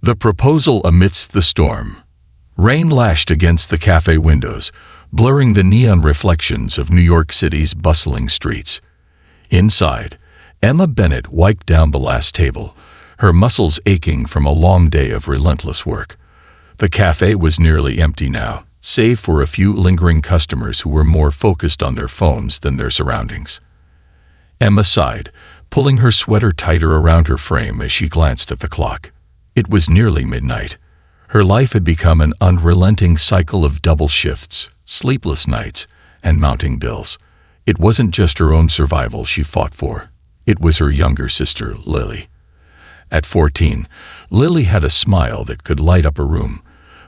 The proposal amidst the storm. Rain lashed against the cafe windows, blurring the neon reflections of New York City's bustling streets. Inside, Emma Bennett wiped down the last table, her muscles aching from a long day of relentless work. The cafe was nearly empty now, save for a few lingering customers who were more focused on their phones than their surroundings. Emma sighed, pulling her sweater tighter around her frame as she glanced at the clock. It was nearly midnight. Her life had become an unrelenting cycle of double shifts, sleepless nights, and mounting bills. It wasn't just her own survival she fought for. It was her younger sister, Lily. At 14, Lily had a smile that could light up a room,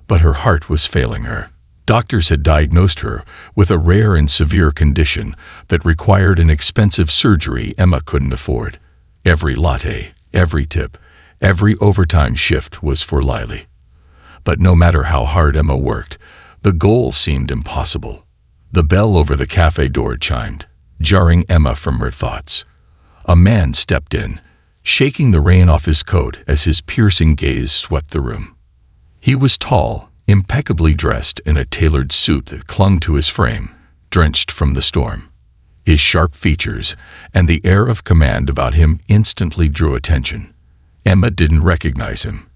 but her heart was failing her. Doctors had diagnosed her with a rare and severe condition that required an expensive surgery Emma couldn't afford. Every latte, every tip, every overtime shift was for Lily. But no matter how hard Emma worked, the goal seemed impossible. The bell over the cafe door chimed, jarring Emma from her thoughts. A man stepped in, shaking the rain off his coat as his piercing gaze swept the room. He was tall, impeccably dressed in a tailored suit that clung to his frame, drenched from the storm. His sharp features and the air of command about him instantly drew attention. Emma didn't recognize him,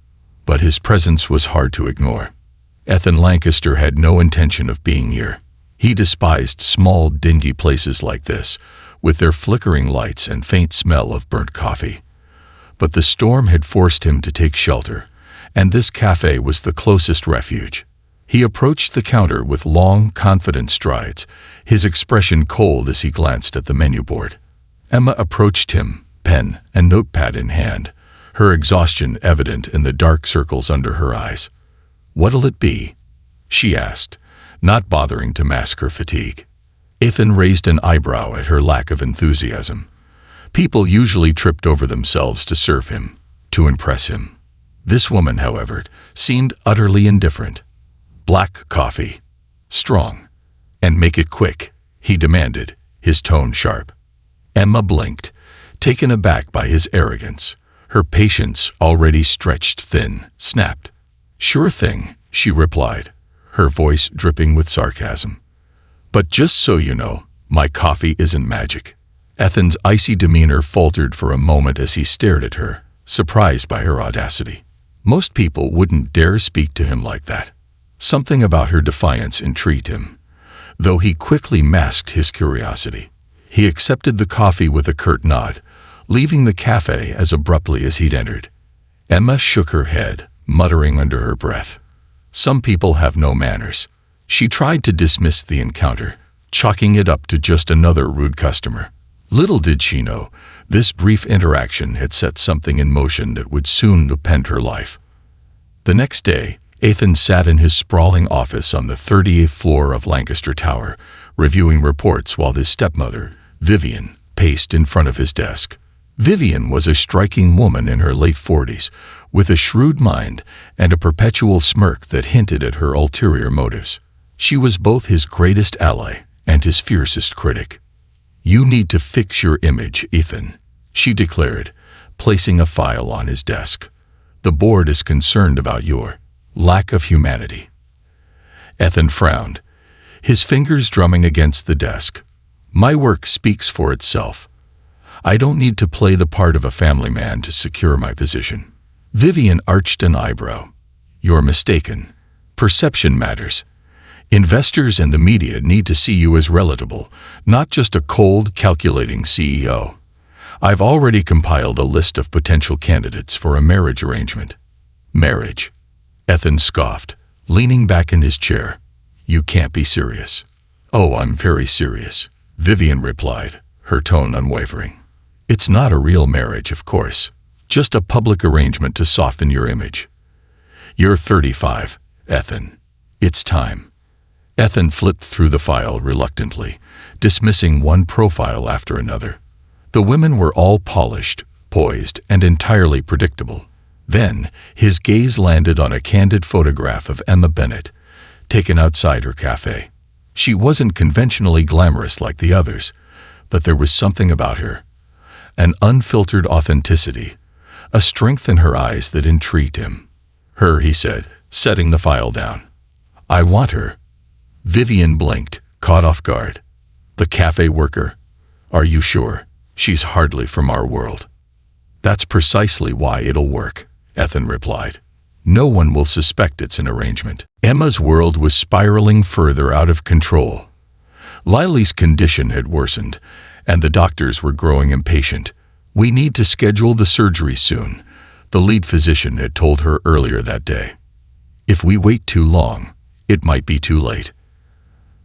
but his presence was hard to ignore. Ethan Lancaster had no intention of being here. He despised small, dingy places like this, with their flickering lights and faint smell of burnt coffee. But the storm had forced him to take shelter, and this cafe was the closest refuge. He approached the counter with long, confident strides, his expression cold as he glanced at the menu board. Emma approached him, pen and notepad in hand, her exhaustion evident in the dark circles under her eyes. "What'll it be?" she asked, not bothering to mask her fatigue. Ethan raised an eyebrow at her lack of enthusiasm. People usually tripped over themselves to serve him, to impress him. This woman, however, seemed utterly indifferent. "Black coffee. Strong. And make it quick," he demanded, his tone sharp. Emma blinked, taken aback by his arrogance. Her patience, already stretched thin, snapped. "Sure thing," she replied, her voice dripping with sarcasm. "But just so you know, my coffee isn't magic." Ethan's icy demeanor faltered for a moment as he stared at her, surprised by her audacity. Most people wouldn't dare speak to him like that. Something about her defiance intrigued him, though he quickly masked his curiosity. He accepted the coffee with a curt nod, leaving the cafe as abruptly as he'd entered. Emma shook her head, muttering under her breath. "Some people have no manners." She tried to dismiss the encounter, chalking it up to just another rude customer. Little did she know, this brief interaction had set something in motion that would soon upend her life. The next day, Ethan sat in his sprawling office on the 38th floor of Lancaster Tower, reviewing reports while his stepmother, Vivian, paced in front of his desk. Vivian was a striking woman in her late 40s, with a shrewd mind and a perpetual smirk that hinted at her ulterior motives. She was both his greatest ally and his fiercest critic. "You need to fix your image, Ethan," she declared, placing a file on his desk. "The board is concerned about your lack of humanity." Ethan frowned, his fingers drumming against the desk. "My work speaks for itself. I don't need to play the part of a family man to secure my position." Vivian arched an eyebrow. "You're mistaken. Perception matters. Investors and the media need to see you as relatable, not just a cold, calculating CEO. I've already compiled a list of potential candidates for a marriage arrangement." "Marriage?" Ethan scoffed, leaning back in his chair. "You can't be serious." "Oh, I'm very serious," Vivian replied, her tone unwavering. "It's not a real marriage, of course. Just a public arrangement to soften your image. You're 35, Ethan. It's time." Ethan flipped through the file reluctantly, dismissing one profile after another. The women were all polished, poised, and entirely predictable. Then, his gaze landed on a candid photograph of Emma Bennett, taken outside her cafe. She wasn't conventionally glamorous like the others, but there was something about her, an unfiltered authenticity, a strength in her eyes that intrigued him. Her, he said, setting the file down. I want her. Vivian blinked, caught off guard. The cafe worker? Are you sure? She's hardly from our world. That's precisely why it'll work, Ethan replied. No one will suspect it's an arrangement. Emma's world was spiraling further out of control. Lily's condition had worsened, and the doctors were growing impatient. We need to schedule the surgery soon, the lead physician had told her earlier that day. If we wait too long, it might be too late.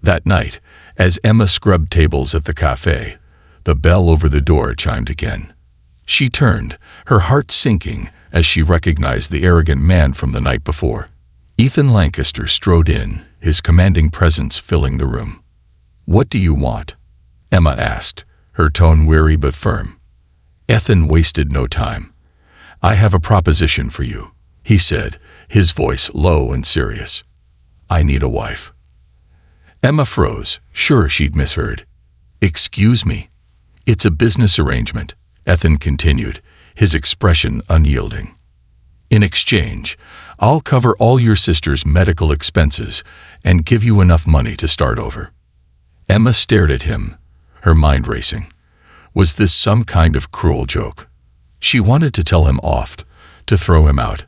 That night, as Emma scrubbed tables at the cafe, the bell over the door chimed again. She turned, her heart sinking as she recognized the arrogant man from the night before. Ethan Lancaster strode in, his commanding presence filling the room. What do you want? Emma asked, her tone weary but firm. Ethan wasted no time. I have a proposition for you, he said, his voice low and serious. I need a wife. Emma froze, sure she'd misheard. Excuse me. It's a business arrangement, Ethan continued, his expression unyielding. In exchange, I'll cover all your sister's medical expenses and give you enough money to start over. Emma stared at him, her mind racing. Was this some kind of cruel joke? She wanted to tell him off, to throw him out.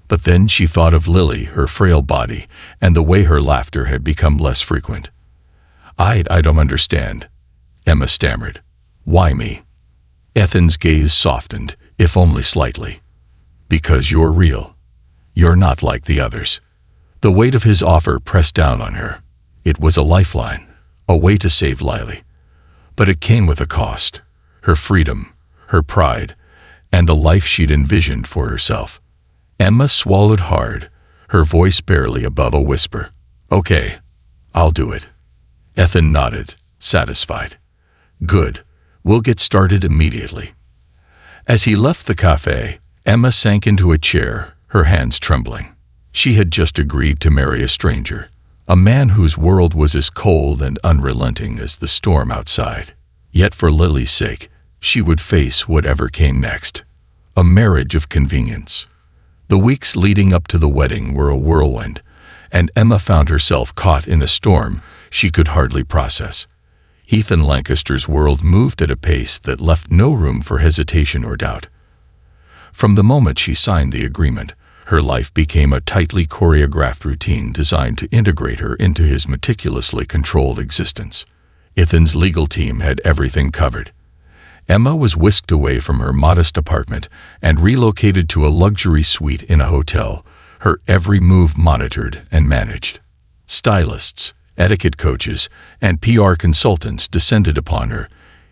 But then she thought of Lily, her frail body, and the way her laughter had become less frequent. I don't understand, Emma stammered. Why me? Ethan's gaze softened, if only slightly. Because you're real. You're not like the others. The weight of his offer pressed down on her. It was a lifeline, a way to save Lily. But it came with a cost. Her freedom, her pride, and the life she'd envisioned for herself. Emma swallowed hard, her voice barely above a whisper. Okay, I'll do it. Ethan nodded, satisfied. Good, we'll get started immediately. As he left the cafe, Emma sank into a chair, her hands trembling. She had just agreed to marry a stranger, a man whose world was as cold and unrelenting as the storm outside. Yet for Lily's sake, she would face whatever came next. A marriage of convenience. The weeks leading up to the wedding were a whirlwind, and Emma found herself caught in a storm she could hardly process. Ethan Lancaster's world moved at a pace that left no room for hesitation or doubt. From the moment she signed the agreement, her life became a tightly choreographed routine designed to integrate her into his meticulously controlled existence. Ethan's legal team had everything covered. Emma was whisked away from her modest apartment and relocated to a luxury suite in a hotel, her every move monitored and managed. Stylists, etiquette coaches, and PR consultants descended upon her,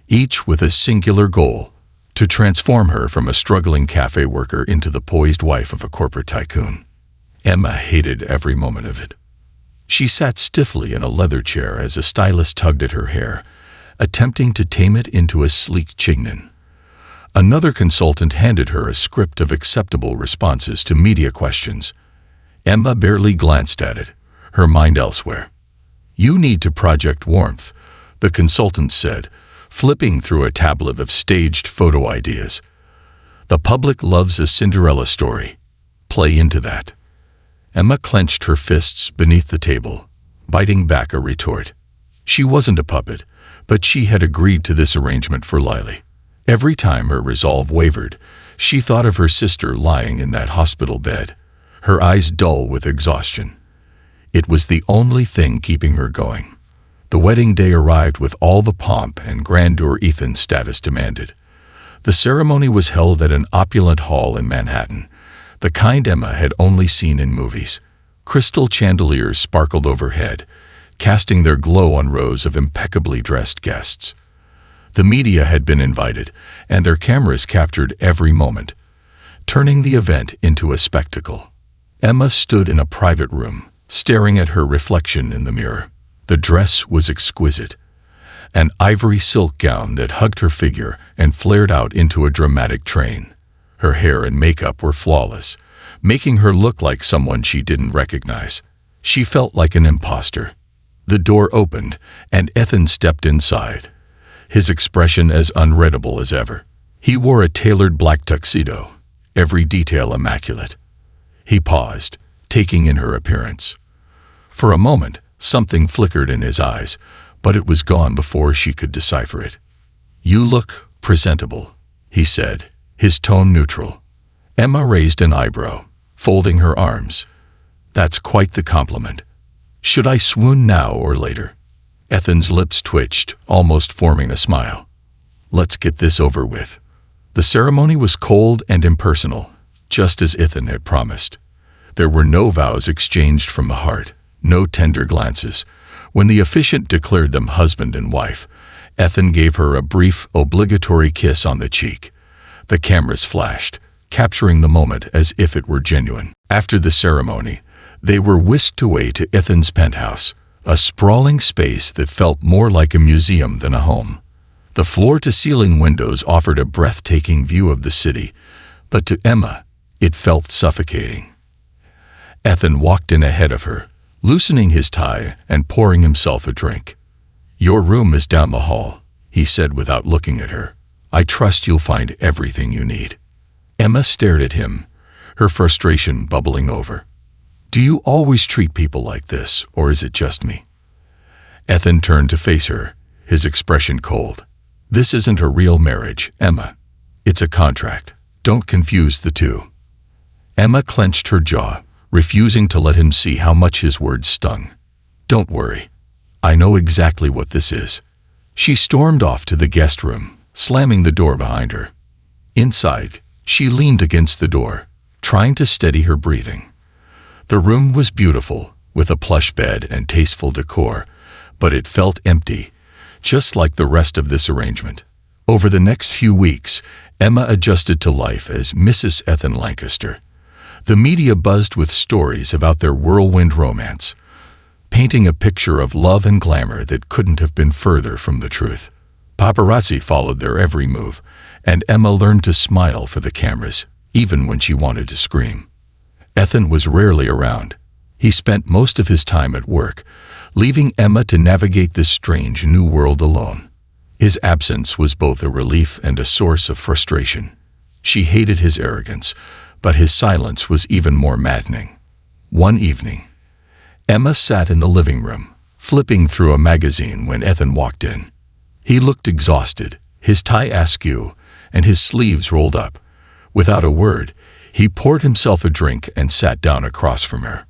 each with a singular goal: to transform her from a struggling cafe worker into the poised wife of a corporate tycoon. Emma hated every moment of it. She sat stiffly in a leather chair as a stylist tugged at her hair, attempting to tame it into a sleek chignon. Another consultant handed her a script of acceptable responses to media questions. Emma barely glanced at it, her mind elsewhere. You need to project warmth, the consultant said, flipping through a tablet of staged photo ideas. The public loves a Cinderella story. Play into that. Emma clenched her fists beneath the table, biting back a retort. She wasn't a puppet, but she had agreed to this arrangement for Lily. Every time her resolve wavered, she thought of her sister lying in that hospital bed, her eyes dull with exhaustion. It was the only thing keeping her going. The wedding day arrived with all the pomp and grandeur Ethan's status demanded. The ceremony was held at an opulent hall in Manhattan, the kind Emma had only seen in movies. Crystal chandeliers sparkled overhead, casting their glow on rows of impeccably dressed guests. The media had been invited, and their cameras captured every moment, turning the event into a spectacle. Emma stood in a private room, staring at her reflection in the mirror. The dress was exquisite, an ivory silk gown that hugged her figure and flared out into a dramatic train. Her hair and makeup were flawless, making her look like someone she didn't recognize. She felt like an imposter. The door opened, and Ethan stepped inside, his expression as unreadable as ever. He wore a tailored black tuxedo, every detail immaculate. He paused, taking in her appearance. For a moment, something flickered in his eyes, but it was gone before she could decipher it. "You look presentable," he said, his tone neutral. Emma raised an eyebrow, folding her arms. "That's quite the compliment. Should I swoon now or later?" Ethan's lips twitched, almost forming a smile. "Let's get this over with." The ceremony was cold and impersonal, just as Ethan had promised. There were no vows exchanged from the heart, no tender glances. When the officiant declared them husband and wife, Ethan gave her a brief, obligatory kiss on the cheek. The cameras flashed, capturing the moment as if it were genuine. After the ceremony, they were whisked away to Ethan's penthouse, a sprawling space that felt more like a museum than a home. The floor-to-ceiling windows offered a breathtaking view of the city, but to Emma, it felt suffocating. Ethan walked in ahead of her, loosening his tie and pouring himself a drink. "Your room is down the hall," he said without looking at her. "I trust you'll find everything you need." Emma stared at him, her frustration bubbling over. "Do you always treat people like this, or is it just me?" Ethan turned to face her, his expression cold. "This isn't a real marriage, Emma. It's a contract. Don't confuse the two." Emma clenched her jaw, refusing to let him see how much his words stung. "Don't worry. I know exactly what this is." She stormed off to the guest room, slamming the door behind her. Inside, she leaned against the door, trying to steady her breathing. The room was beautiful, with a plush bed and tasteful decor, but it felt empty, just like the rest of this arrangement. Over the next few weeks, Emma adjusted to life as Mrs. Ethan Lancaster. The media buzzed with stories about their whirlwind romance, painting a picture of love and glamour that couldn't have been further from the truth. Paparazzi followed their every move, and Emma learned to smile for the cameras, even when she wanted to scream. Ethan was rarely around. He spent most of his time at work, leaving Emma to navigate this strange new world alone. His absence was both a relief and a source of frustration. She hated his arrogance, but his silence was even more maddening. One evening, Emma sat in the living room, flipping through a magazine when Ethan walked in. He looked exhausted, his tie askew, and his sleeves rolled up. Without a word, he poured himself a drink and sat down across from her.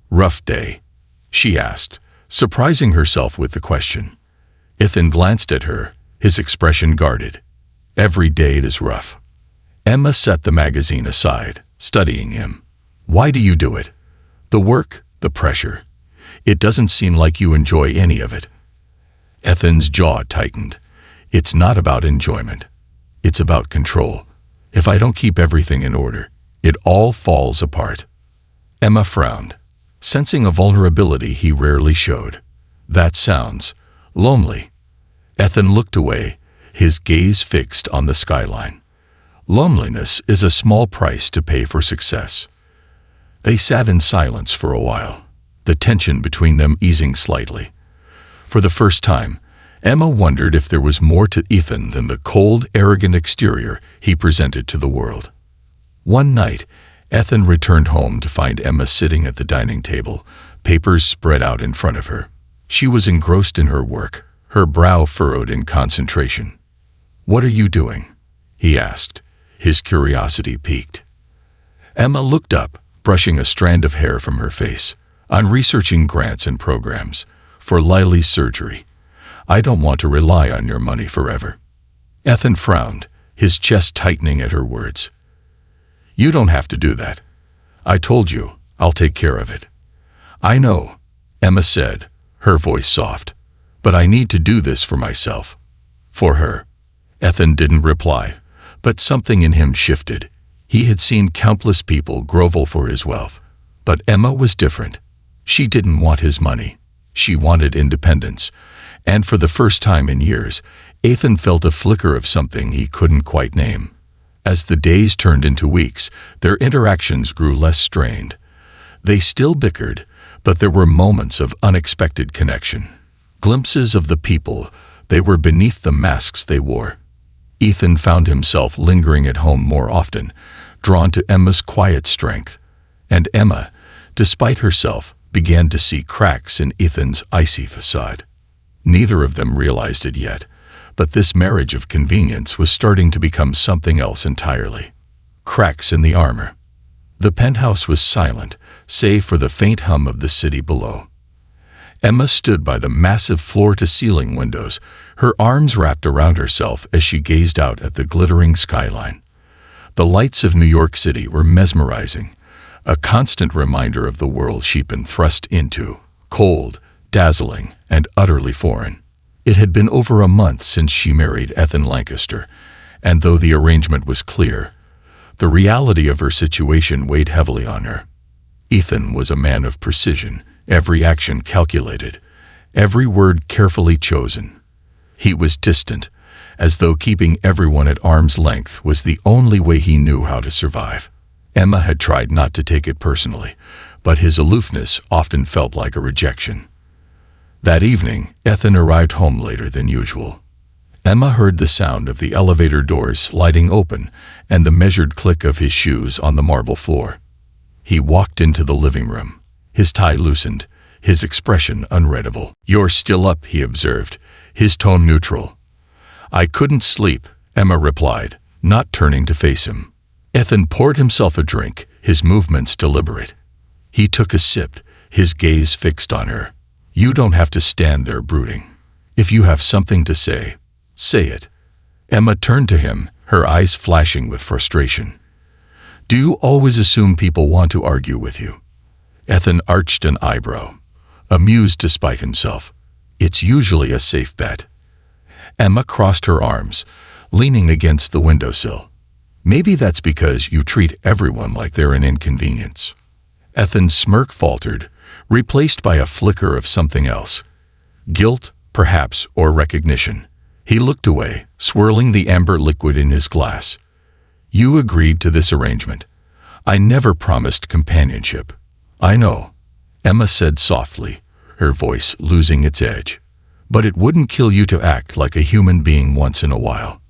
"Rough day?" she asked, surprising herself with the question. Ethan glanced at her, his expression guarded. "Every day it is rough." Emma set the magazine aside, studying him. "Why do you do it? The work, the pressure. It doesn't seem like you enjoy any of it." Ethan's jaw tightened. "It's not about enjoyment. It's about control. If I don't keep everything in order, it all falls apart." Emma frowned, sensing a vulnerability he rarely showed. "That sounds lonely." Ethan looked away, his gaze fixed on the skyline. Loneliness is a small price to pay for success. They sat in silence for a while, the tension between them easing slightly. For the first time, Emma wondered if there was more to Ethan than the cold, arrogant exterior he presented to the world. One night, Ethan returned home to find Emma sitting at the dining table, papers spread out in front of her. She was engrossed in her work, her brow furrowed in concentration. "What are you doing?" he asked, his curiosity piqued. Emma looked up, brushing a strand of hair from her face. "I'm researching grants and programs for Lily's surgery. I don't want to rely on your money forever." Ethan frowned, his chest tightening at her words. "You don't have to do that. I told you, I'll take care of it." "I know," Emma said, her voice soft, "but I need to do this for myself." For her. Ethan didn't reply, but something in him shifted. He had seen countless people grovel for his wealth, but Emma was different. She didn't want his money. She wanted independence, and for the first time in years, Ethan felt a flicker of something he couldn't quite name. As the days turned into weeks, their interactions grew less strained. They still bickered, but there were moments of unexpected connection. Glimpses of the people they were beneath the masks they wore. Ethan found himself lingering at home more often, drawn to Emma's quiet strength. And Emma, despite herself, began to see cracks in Ethan's icy facade. Neither of them realized it yet, but this marriage of convenience was starting to become something else entirely. Cracks in the armor. The penthouse was silent, save for the faint hum of the city below. Emma stood by the massive floor-to-ceiling windows, her arms wrapped around herself as she gazed out at the glittering skyline. The lights of New York City were mesmerizing, a constant reminder of the world she'd been thrust into, cold, dazzling, and utterly foreign. It had been over a month since she married Ethan Lancaster, and though the arrangement was clear, the reality of her situation weighed heavily on her. Ethan was a man of precision, every action calculated, every word carefully chosen. He was distant, as though keeping everyone at arm's length was the only way he knew how to survive. Emma had tried not to take it personally, but his aloofness often felt like a rejection. That evening, Ethan arrived home later than usual. Emma heard the sound of the elevator doors sliding open and the measured click of his shoes on the marble floor. He walked into the living room, his tie loosened, his expression unreadable. "You're still up," he observed, his tone neutral. "I couldn't sleep," Emma replied, not turning to face him. Ethan poured himself a drink, his movements deliberate. He took a sip, his gaze fixed on her. "You don't have to stand there brooding. If you have something to say, say it." Emma turned to him, her eyes flashing with frustration. "Do you always assume people want to argue with you?" Ethan arched an eyebrow, amused despite himself. "It's usually a safe bet." Emma crossed her arms, leaning against the windowsill. "Maybe that's because you treat everyone like they're an inconvenience." Ethan's smirk faltered, replaced by a flicker of something else. Guilt, perhaps, or recognition. He looked away, swirling the amber liquid in his glass. "You agreed to this arrangement. I never promised companionship." "I know," Emma said softly, her voice losing its edge. "But it wouldn't kill you to act like a human being once in a while."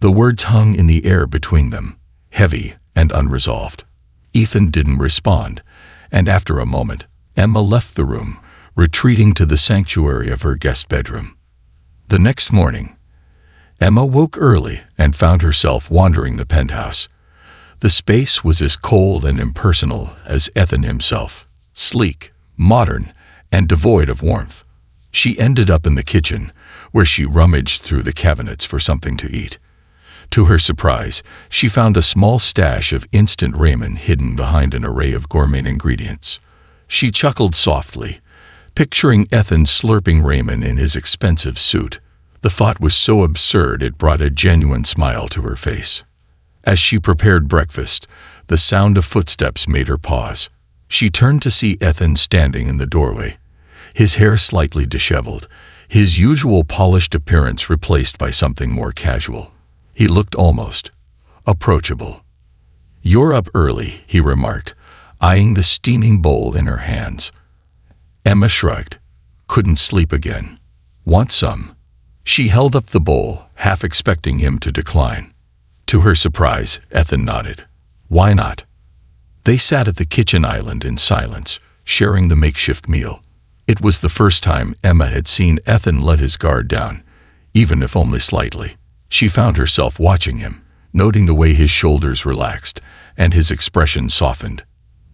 The words hung in the air between them, heavy and unresolved. Ethan didn't respond, and after a moment, Emma left the room, retreating to the sanctuary of her guest bedroom. The next morning, Emma woke early and found herself wandering the penthouse. The space was as cold and impersonal as Ethan himself, sleek, modern, and devoid of warmth. She ended up in the kitchen, where she rummaged through the cabinets for something to eat. To her surprise, she found a small stash of instant ramen hidden behind an array of gourmet ingredients. She chuckled softly, picturing Ethan slurping ramen in his expensive suit. The thought was so absurd it brought a genuine smile to her face. As she prepared breakfast, the sound of footsteps made her pause. She turned to see Ethan standing in the doorway, his hair slightly disheveled, his usual polished appearance replaced by something more casual. He looked almost approachable. "You're up early," he remarked, eyeing the steaming bowl in her hands. Emma shrugged. "Couldn't sleep again. Want some?" She held up the bowl, half expecting him to decline. To her surprise, Ethan nodded. "Why not?" They sat at the kitchen island in silence, sharing the makeshift meal. It was the first time Emma had seen Ethan let his guard down, even if only slightly. She found herself watching him, noting the way his shoulders relaxed and his expression softened.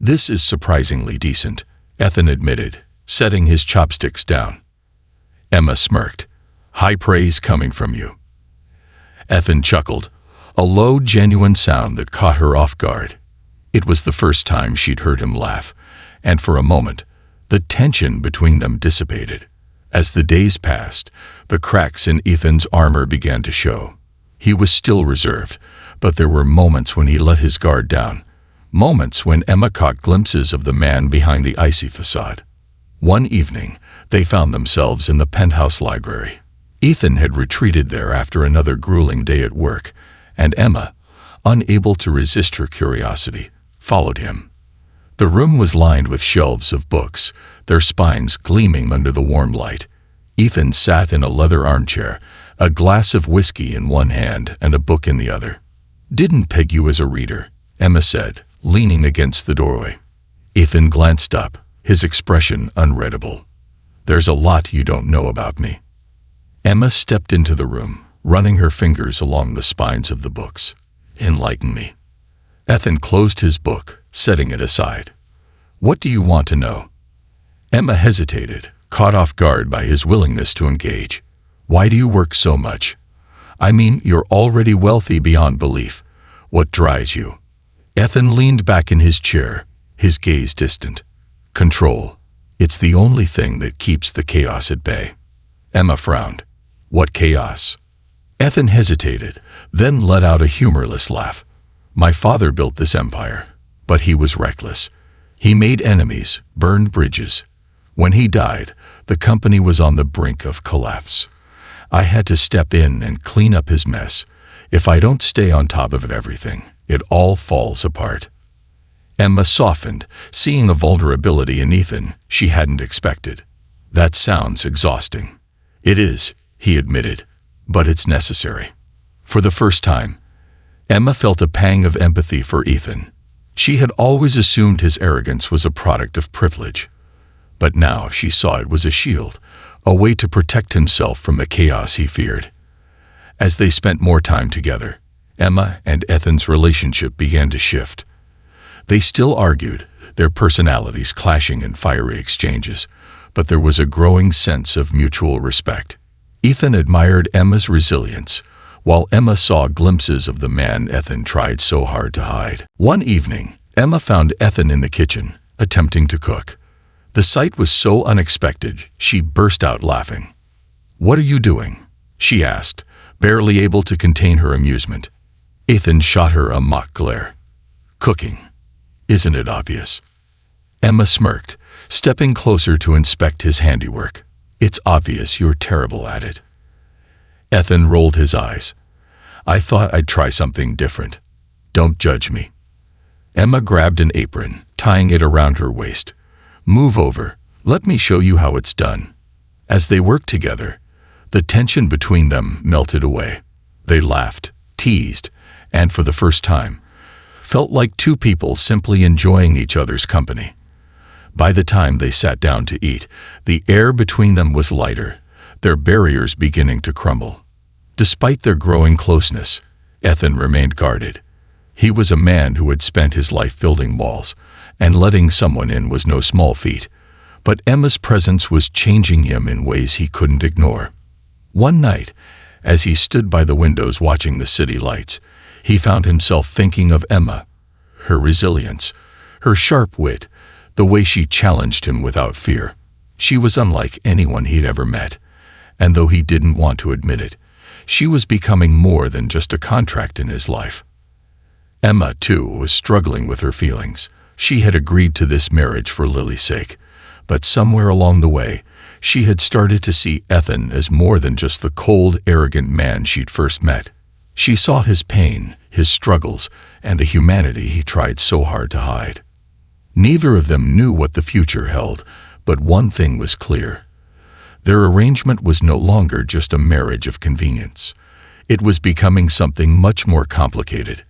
"This is surprisingly decent," Ethan admitted, setting his chopsticks down. Emma smirked. "High praise coming from you." Ethan chuckled, a low, genuine sound that caught her off guard. It was the first time she'd heard him laugh, and for a moment, the tension between them dissipated. As the days passed, the cracks in Ethan's armor began to show. He was still reserved, but there were moments when he let his guard down, moments when Emma caught glimpses of the man behind the icy facade. One evening, they found themselves in the penthouse library. Ethan had retreated there after another grueling day at work, and Emma, unable to resist her curiosity, followed him. The room was lined with shelves of books, their spines gleaming under the warm light. Ethan sat in a leather armchair, a glass of whiskey in one hand and a book in the other. "Didn't peg you as a reader," Emma said, leaning against the doorway. Ethan glanced up, his expression unreadable. "There's a lot you don't know about me." Emma stepped into the room, running her fingers along the spines of the books. "Enlighten me." Ethan closed his book, setting it aside. "What do you want to know?" Emma hesitated, caught off guard by his willingness to engage. "Why do you work so much? I mean, you're already wealthy beyond belief. What drives you?" Ethan leaned back in his chair, his gaze distant. "Control. It's the only thing that keeps the chaos at bay." Emma frowned. "What chaos?" Ethan hesitated, then let out a humorless laugh. "My father built this empire, but he was reckless. He made enemies, burned bridges. When he died, the company was on the brink of collapse. I had to step in and clean up his mess. If I don't stay on top of everything, it all falls apart." Emma softened, seeing a vulnerability in Ethan she hadn't expected. "That sounds exhausting." "It is," he admitted, "but it's necessary." For the first time, Emma felt a pang of empathy for Ethan. She had always assumed his arrogance was a product of privilege, but now she saw it was a shield, a way to protect himself from the chaos he feared. As they spent more time together, Emma and Ethan's relationship began to shift. They still argued, their personalities clashing in fiery exchanges, but there was a growing sense of mutual respect. Ethan admired Emma's resilience, while Emma saw glimpses of the man Ethan tried so hard to hide. One evening, Emma found Ethan in the kitchen, attempting to cook. The sight was so unexpected, she burst out laughing. "What are you doing?" she asked, barely able to contain her amusement. Ethan shot her a mock glare. "Cooking. Isn't it obvious?" Emma smirked, stepping closer to inspect his handiwork. "It's obvious you're terrible at it." Ethan rolled his eyes. "I thought I'd try something different. Don't judge me." Emma grabbed an apron, tying it around her waist. "Move over. Let me show you how it's done." As they worked together, the tension between them melted away. They laughed, teased, and for the first time, felt like two people simply enjoying each other's company. By the time they sat down to eat, the air between them was lighter, their barriers beginning to crumble. Despite their growing closeness, Ethan remained guarded. He was a man who had spent his life building walls, and letting someone in was no small feat. But Emma's presence was changing him in ways he couldn't ignore. One night, as he stood by the windows watching the city lights, he found himself thinking of Emma, her resilience, her sharp wit, the way she challenged him without fear. She was unlike anyone he'd ever met, and though he didn't want to admit it, she was becoming more than just a contract in his life. Emma, too, was struggling with her feelings. She had agreed to this marriage for Lily's sake, but somewhere along the way, she had started to see Ethan as more than just the cold, arrogant man she'd first met. She saw his pain, his struggles, and the humanity he tried so hard to hide. Neither of them knew what the future held, but one thing was clear. Their arrangement was no longer just a marriage of convenience. It was becoming something much more complicated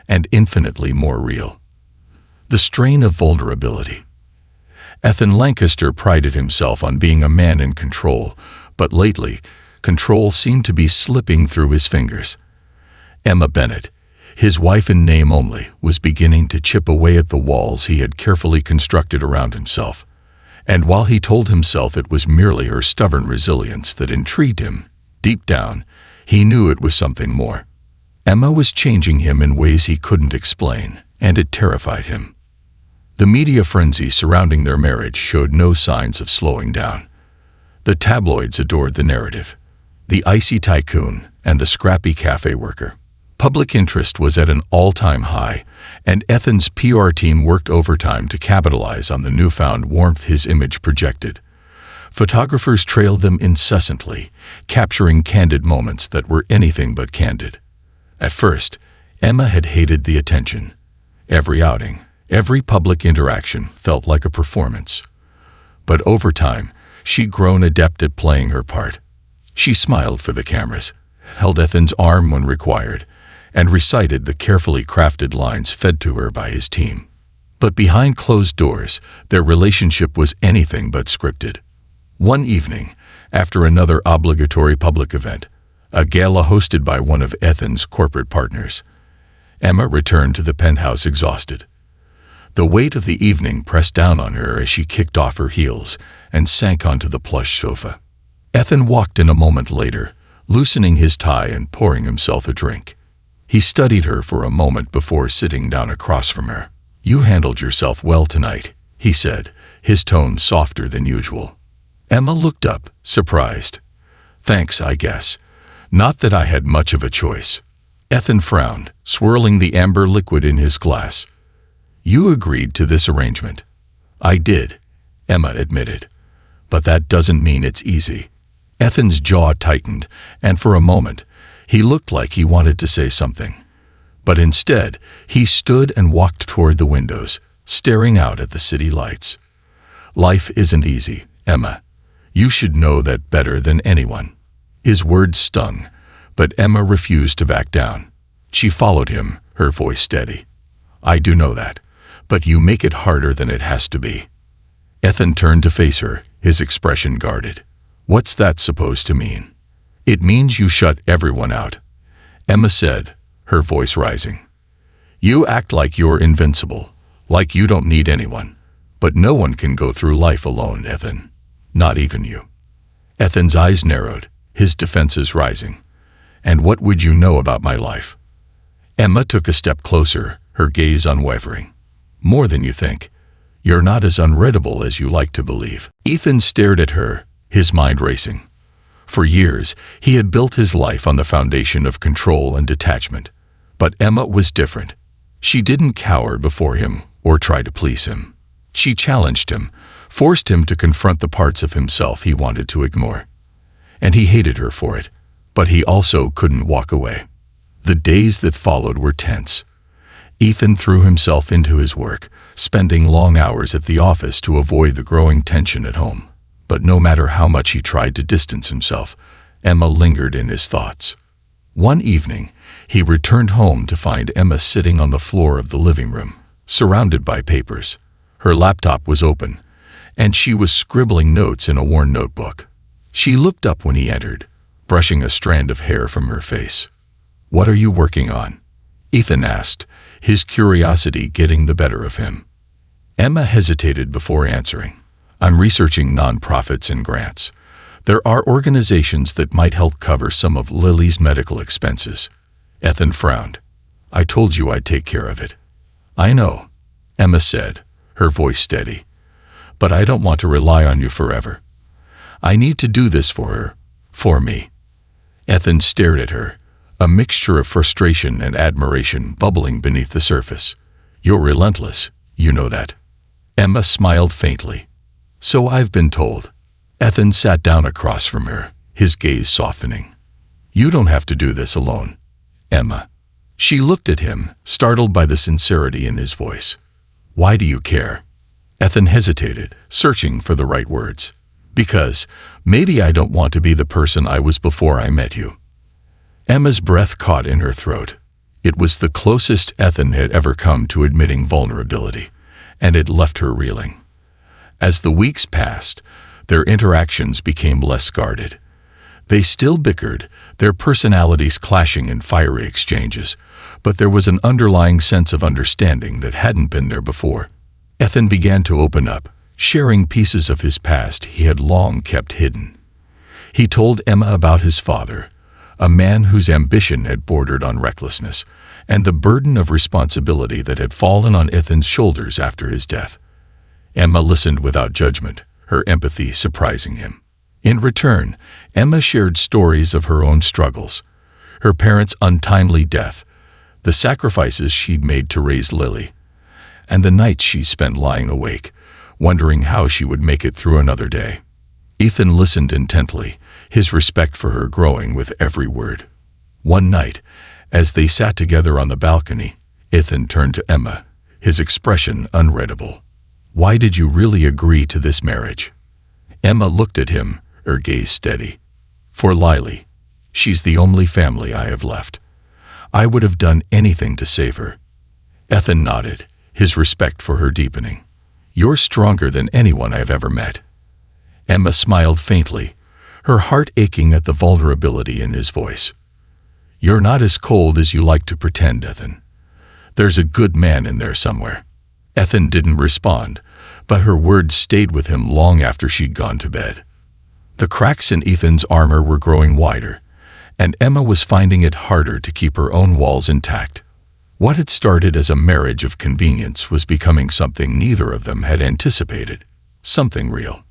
and infinitely more real. The strain of vulnerability. Ethan Lancaster prided himself on being a man in control, but lately, control seemed to be slipping through his fingers. Emma Bennett, his wife in name only, was beginning to chip away at the walls he had carefully constructed around himself. And while he told himself it was merely her stubborn resilience that intrigued him, deep down, he knew it was something more. Emma was changing him in ways he couldn't explain, and it terrified him. The media frenzy surrounding their marriage showed no signs of slowing down. The tabloids adored the narrative, the icy tycoon and the scrappy cafe worker. Public interest was at an all-time high, and Ethan's PR team worked overtime to capitalize on the newfound warmth his image projected. Photographers trailed them incessantly, capturing candid moments that were anything but candid. At first, Emma had hated the attention. Every outing, every public interaction felt like a performance. But over time, she'd grown adept at playing her part. She smiled for the cameras, held Ethan's arm when required, and recited the carefully crafted lines fed to her by his team. But behind closed doors, their relationship was anything but scripted. One evening, after another obligatory public event, a gala hosted by one of Ethan's corporate partners, Emma returned to the penthouse exhausted. The weight of the evening pressed down on her as she kicked off her heels and sank onto the plush sofa. Ethan walked in a moment later, loosening his tie and pouring himself a drink. He studied her for a moment before sitting down across from her. "You handled yourself well tonight," he said, his tone softer than usual. Emma looked up, surprised. "Thanks, I guess. Not that I had much of a choice." Ethan frowned, swirling the amber liquid in his glass. "You agreed to this arrangement." "I did," Emma admitted. "But that doesn't mean it's easy." Ethan's jaw tightened, and for a moment, he looked like he wanted to say something. But instead, he stood and walked toward the windows, staring out at the city lights. "Life isn't easy, Emma. You should know that better than anyone." His words stung, but Emma refused to back down. She followed him, her voice steady. "I do know that, but you make it harder than it has to be." Ethan turned to face her, his expression guarded. "What's that supposed to mean?" "It means you shut everyone out," Emma said, her voice rising. "You act like you're invincible, like you don't need anyone. But no one can go through life alone, Ethan. Not even you." Ethan's eyes narrowed, his defenses rising. "And what would you know about my life?" Emma took a step closer, her gaze unwavering. "More than you think. You're not as unreadable as you like to believe." Ethan stared at her, his mind racing. For years, he had built his life on the foundation of control and detachment. But Emma was different. She didn't cower before him or try to please him. She challenged him, forced him to confront the parts of himself he wanted to ignore. And he hated her for it, but he also couldn't walk away. The days that followed were tense. Ethan threw himself into his work, spending long hours at the office to avoid the growing tension at home. But no matter how much he tried to distance himself, Emma lingered in his thoughts. One evening, he returned home to find Emma sitting on the floor of the living room, surrounded by papers. Her laptop was open, and she was scribbling notes in a worn notebook. She looked up when he entered, brushing a strand of hair from her face. "What are you working on?" Ethan asked, his curiosity getting the better of him. Emma hesitated before answering. "I'm researching nonprofits and grants. There are organizations that might help cover some of Lily's medical expenses." Ethan frowned. "I told you I'd take care of it." "I know," Emma said, her voice steady. "But I don't want to rely on you forever. I need to do this for her, for me." Ethan stared at her, a mixture of frustration and admiration bubbling beneath the surface. "You're relentless, you know that." Emma smiled faintly. "So I've been told." Ethan sat down across from her, his gaze softening. "You don't have to do this alone, Emma." She looked at him, startled by the sincerity in his voice. "Why do you care?" Ethan hesitated, searching for the right words. "Because maybe I don't want to be the person I was before I met you." Emma's breath caught in her throat. It was the closest Ethan had ever come to admitting vulnerability, and it left her reeling. As the weeks passed, their interactions became less guarded. They still bickered, their personalities clashing in fiery exchanges, but there was an underlying sense of understanding that hadn't been there before. Ethan began to open up, sharing pieces of his past he had long kept hidden. He told Emma about his father, a man whose ambition had bordered on recklessness, and the burden of responsibility that had fallen on Ethan's shoulders after his death. Emma listened without judgment, her empathy surprising him. In return, Emma shared stories of her own struggles, her parents' untimely death, the sacrifices she'd made to raise Lily, and the nights she spent lying awake, wondering how she would make it through another day. Ethan listened intently, his respect for her growing with every word. One night, as they sat together on the balcony, Ethan turned to Emma, his expression unreadable. "Why did you really agree to this marriage?" Emma looked at him, her gaze steady. "For Lily. She's the only family I have left. I would have done anything to save her." Ethan nodded, his respect for her deepening. "You're stronger than anyone I've ever met." Emma smiled faintly, her heart aching at the vulnerability in his voice. "You're not as cold as you like to pretend, Ethan. There's a good man in there somewhere." Ethan didn't respond, but her words stayed with him long after she'd gone to bed. The cracks in Ethan's armor were growing wider, and Emma was finding it harder to keep her own walls intact. What had started as a marriage of convenience was becoming something neither of them had anticipated, something real.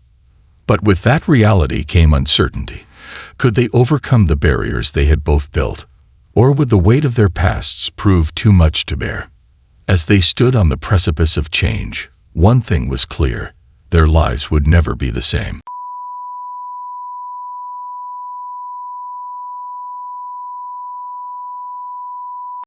But with that reality came uncertainty. Could they overcome the barriers they had both built, or would the weight of their pasts prove too much to bear? As they stood on the precipice of change, one thing was clear: their lives would never be the same.